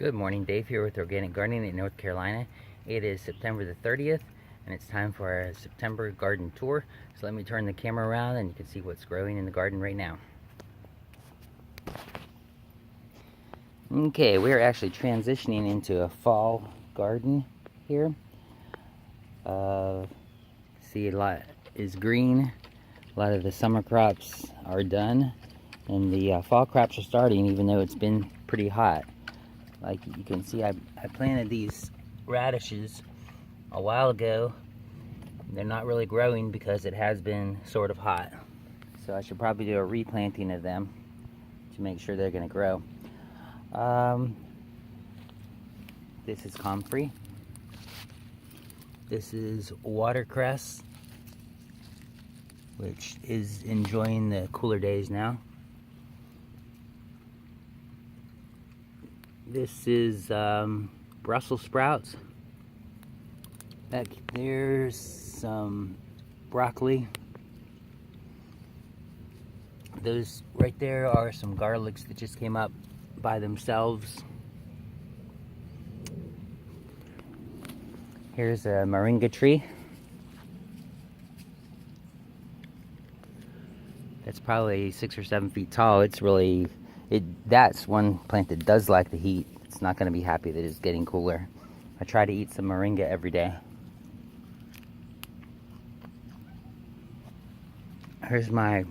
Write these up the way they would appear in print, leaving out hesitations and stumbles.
Good morning, Dave here with Organic Gardening in North Carolina. It is September the 30th and it's time for our September garden tour. So let me turn the camera around and you can see what's growing in the garden right now. Okay, we're actually transitioning into a fall garden here. See, a lot is green. A lot of the summer crops are done and the fall crops are starting, even though it's been pretty hot. Like you can see, I planted these radishes a while ago. They're not really growing because it has been sort of hot. So I should probably do a replanting of them to make sure they're going to grow. This is comfrey. This is watercress, which is enjoying the cooler days now. This is Brussels sprouts. Back there's some broccoli. Those right there are some garlics that just came up by themselves. Here's a moringa tree. That's probably 6 or 7 feet tall. It's really, that's one plant that does like the heat. It's not going to be happy that it's getting cooler. I try to eat some moringa every day. Here's my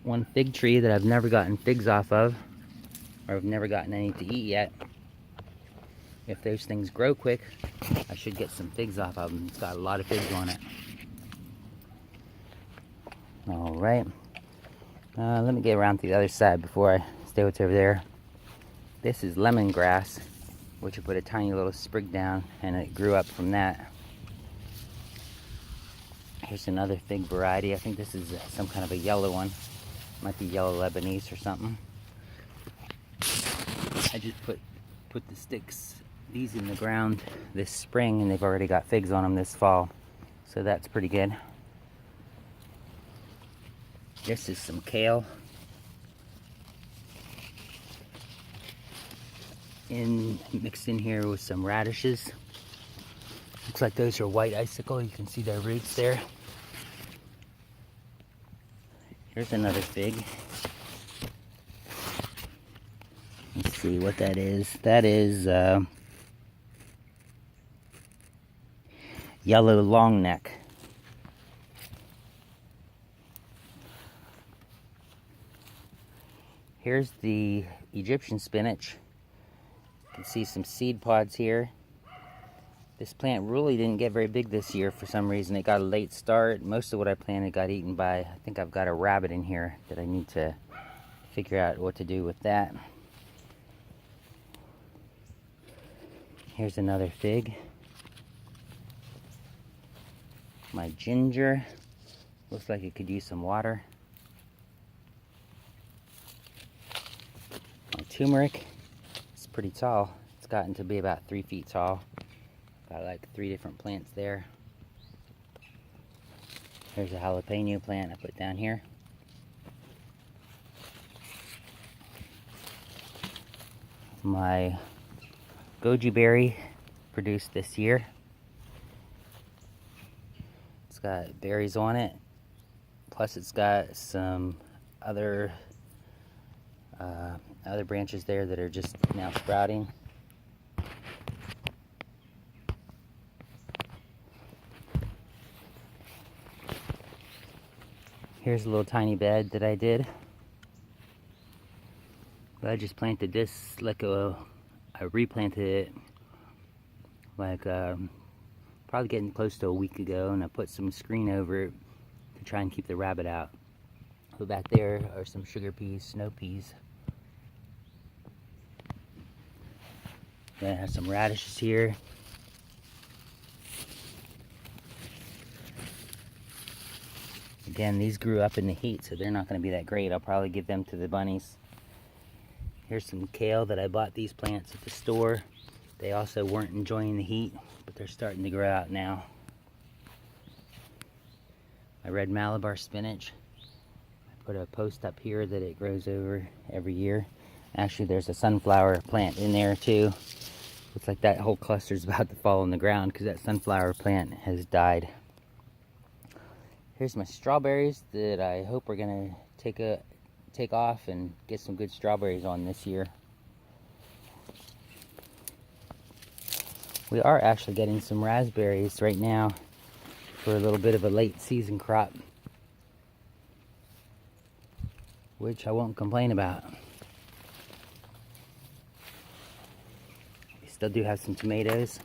one fig tree that I've never gotten figs off of, or I've never gotten any to eat yet. If those things grow quick, I should get some figs off of them. It's got a lot of figs on it. All right. Let me get around to the other side before I stay what's over there. This is lemongrass, which I put a tiny little sprig down and it grew up from that. Here's another fig variety. I think this is some kind of a yellow one. Might be yellow Lebanese or something. I just put the sticks, these in the ground this spring, and they've already got figs on them this fall. So that's pretty good. This is some kale. Mixed in here with some radishes. Looks like those are white icicle. You can see their roots there. Here's another fig. Let's see what that is. That is yellow long neck. Here's the Egyptian spinach. You can see some seed pods here. This plant really didn't get very big this year for some reason. It got a late start. Most of what I planted got eaten by, I think I've got a rabbit in here that I need to figure out what to do with that. Here's another fig. My ginger. Looks like it could use some water. My turmeric. It's pretty tall. It's gotten to be about 3 feet tall. Got like 3 different plants there. Here's a jalapeno plant I put down here. My goji berry produced this year. It's got berries on it. Plus it's got some other branches there that are just now sprouting. Here's a little tiny bed that I did. But I just planted this like I replanted it like probably getting close to a week ago, and I put some screen over it to try and keep the rabbit out. So back there are some sugar peas, snow peas. Then I have some radishes here. Again, these grew up in the heat, so they're not going to be that great. I'll probably give them to the bunnies. Here's some kale that I bought these plants at the store. They also weren't enjoying the heat, but they're starting to grow out now. My red malabar spinach. I put a post up here that it grows over every year. Actually, there's a sunflower plant in there too. Looks like that whole cluster is about to fall on the ground because that sunflower plant has died. Here's my strawberries that I hope are gonna take off and get some good strawberries on this year. We are actually getting some raspberries right now for a little bit of a late season crop, which I won't complain about. We still do have some tomatoes.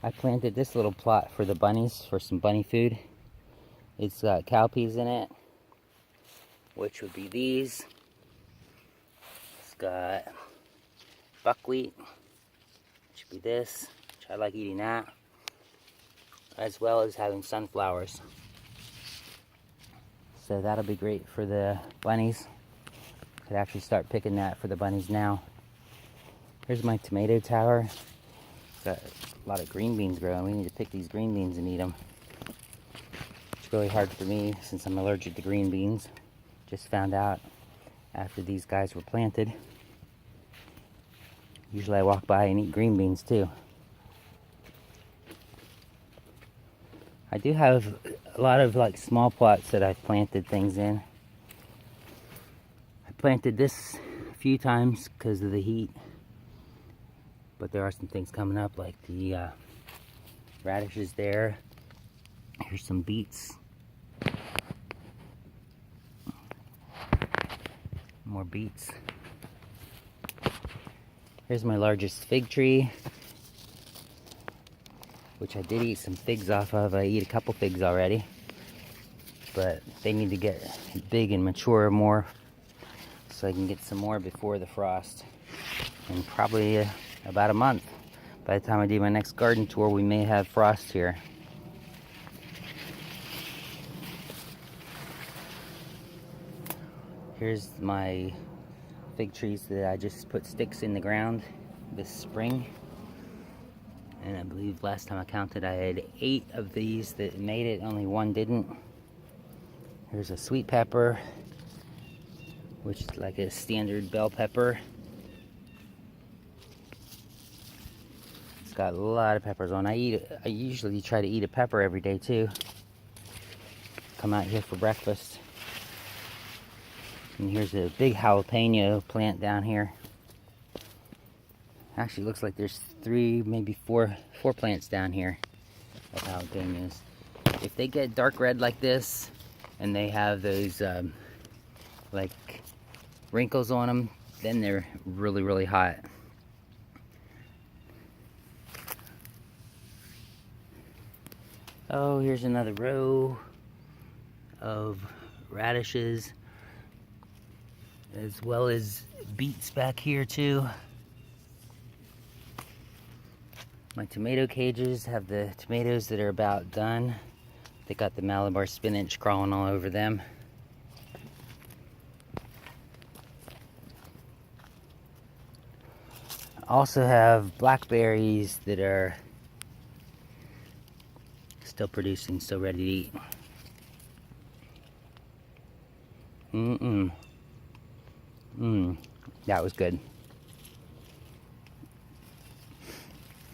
I planted this little plot for the bunnies, for some bunny food. It's got cowpeas in it, which would be these. It's got buckwheat, which would be this, which I like eating that, as well as having sunflowers. So that'll be great for the bunnies. Could actually start picking that for the bunnies now. Here's my tomato tower. Got a lot of green beans growing. We need to pick these green beans and eat them. It's really hard for me since I'm allergic to green beans. Just found out after these guys were planted. Usually I walk by and eat green beans too. I do have a lot of like small plots that I've planted things in. I planted this a few times because of the heat, but there are some things coming up like the radishes there. Here's some beets. More beets. Here's my largest fig tree, which I did eat some figs off of. I eat a couple figs already, but they need to get big and mature more so I can get some more before the frost. In probably about a month. By the time I do my next garden tour, we may have frost here. Here's my fig trees that I just put sticks in the ground this spring. And I believe last time I counted I had 8 of these that made it, only 1 didn't. Here's a sweet pepper, which is like a standard bell pepper. It's got a lot of peppers on. I usually try to eat a pepper every day too. Come out here for breakfast. And here's a big jalapeno plant down here. Actually looks like there's 3, maybe 4 plants down here of jalapenos. If they get dark red like this and they have those like wrinkles on them, then they're really, really hot. Oh, here's another row of radishes, as well as beets back here too. My tomato cages have the tomatoes that are about done. They got the Malabar spinach crawling all over them. I also have blackberries that are still producing, still ready to eat. That was good.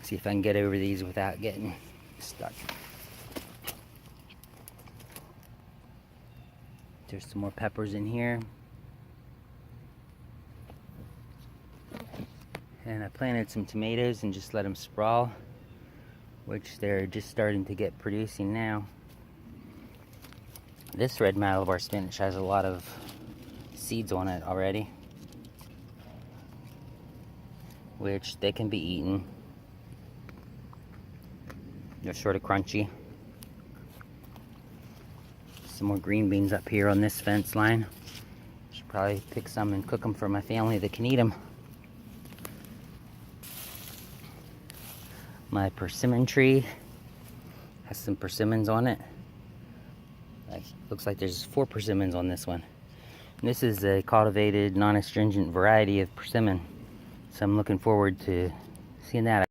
See if I can get over these without getting stuck. There's some more peppers in here. And I planted some tomatoes and just let them sprawl, which they're just starting to get producing now. This red Malabar spinach has a lot of seeds on it already, which they can be eaten. They're sort of crunchy. Some more green beans up here on this fence line. Should probably pick some and cook them for my family that can eat them. My persimmon tree has some persimmons on it. Looks like there's 4 persimmons on this one. And this is a cultivated, non-astringent variety of persimmon. So I'm looking forward to seeing that.